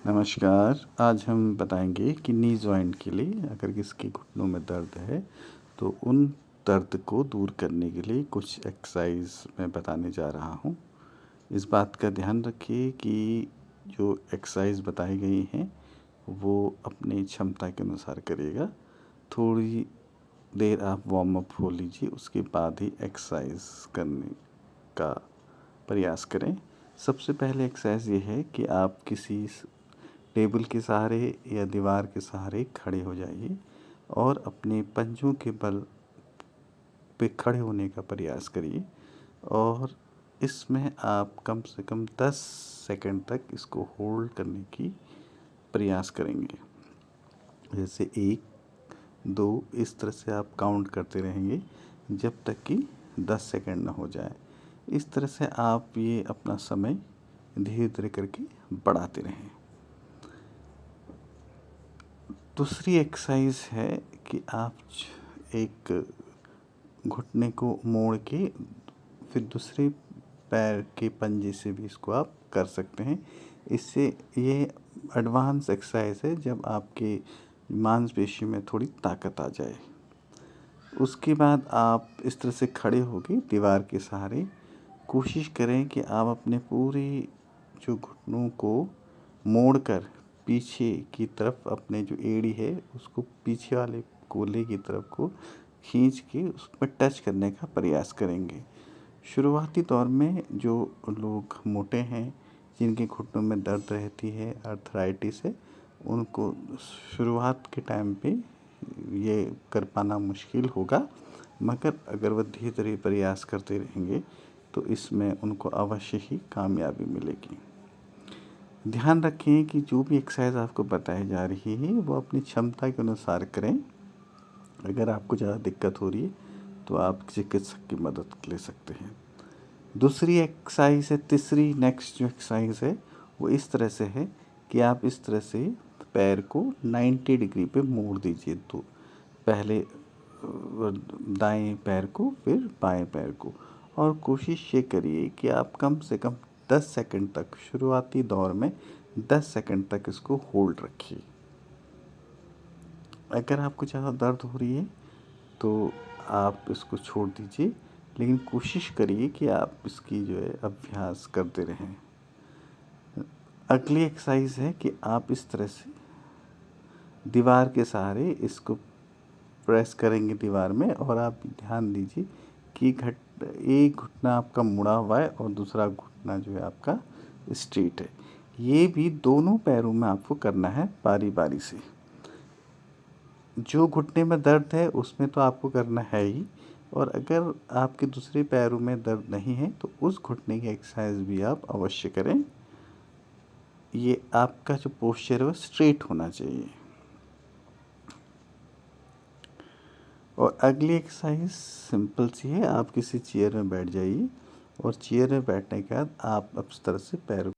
नमस्कार। आज हम बताएंगे कि नी जॉइंट के लिए अगर किसके घुटनों में दर्द है तो उन दर्द को दूर करने के लिए कुछ एक्सरसाइज मैं बताने जा रहा हूँ। इस बात का ध्यान रखिए कि जो एक्सरसाइज बताई गई हैं वो अपनी क्षमता के अनुसार करिएगा। थोड़ी देर आप वार्म अप हो लीजिए, उसके बाद ही एक्सरसाइज करने का प्रयास करें। सबसे पहले एक्सरसाइज ये है कि आप किसी टेबल के सहारे या दीवार के सहारे खड़े हो जाइए और अपने पंजों के बल पे खड़े होने का प्रयास करिए और इसमें आप कम से कम 10 सेकंड तक इसको होल्ड करने की प्रयास करेंगे। जैसे 1, 2 इस तरह से आप काउंट करते रहेंगे जब तक कि 10 सेकंड ना हो जाए। इस तरह से आप ये अपना समय धीरे धीरे करके बढ़ाते रहें। दूसरी एक्सरसाइज है कि आप एक घुटने को मोड़ के फिर दूसरे पैर के पंजे से भी इसको आप कर सकते हैं। इससे ये एडवांस एक्सरसाइज है जब आपके मांसपेशी में थोड़ी ताकत आ जाए। उसके बाद आप इस तरह से खड़े होकर दीवार के सहारे कोशिश करें कि आप अपने पूरे जो घुटनों को मोड़कर पीछे की तरफ अपने जो एड़ी है उसको पीछे वाले कोले की तरफ को खींच के उस पर टच करने का प्रयास करेंगे। शुरुआती दौर में जो लोग मोटे हैं, जिनके घुटनों में दर्द रहती है, आर्थराइटिस है, उनको शुरुआत के टाइम पे ये कर पाना मुश्किल होगा, मगर अगर वह धीरे धीरे प्रयास करते रहेंगे तो इसमें उनको अवश्य ही कामयाबी मिलेगी। ध्यान रखें कि जो भी एक्सरसाइज आपको बताई जा रही है वो अपनी क्षमता के अनुसार करें। अगर आपको ज़्यादा दिक्कत हो रही है तो आप चिकित्सक की मदद ले सकते हैं। दूसरी एक्सरसाइज है, तीसरी नेक्स्ट जो एक्सरसाइज है वो इस तरह से है कि आप इस तरह से पैर को 90 डिग्री पे मोड़ दीजिए। तो पहले दाएं पैर को फिर बाएं पैर को, और कोशिश ये करिए कि आप कम से कम 10 सेकंड तक, शुरुआती दौर में 10 सेकंड तक इसको होल्ड रखिए। अगर आपको ज़्यादा दर्द हो रही है तो आप इसको छोड़ दीजिए, लेकिन कोशिश करिए कि आप इसकी जो है अभ्यास करते रहें। अगली एक्सरसाइज है कि आप इस तरह से दीवार के सहारे इसको प्रेस करेंगे दीवार में, और आप ध्यान दीजिए कि एक घुटना आपका मुड़ा हुआ है और दूसरा घुटना जो है आपका स्ट्रेट है। ये भी दोनों पैरों में आपको करना है बारी बारी से। जो घुटने में दर्द है उसमें तो आपको करना है ही, और अगर आपके दूसरे पैरों में दर्द नहीं है तो उस घुटने की एक्सरसाइज भी आप अवश्य करें। ये आपका जो पोस्चर है वो स्ट्रेट होना चाहिए। और अगली एक्सरसाइज सिंपल सी है, आप किसी चेयर में बैठ जाइए और चेयर में बैठने के बाद आप इस तरह से पैरों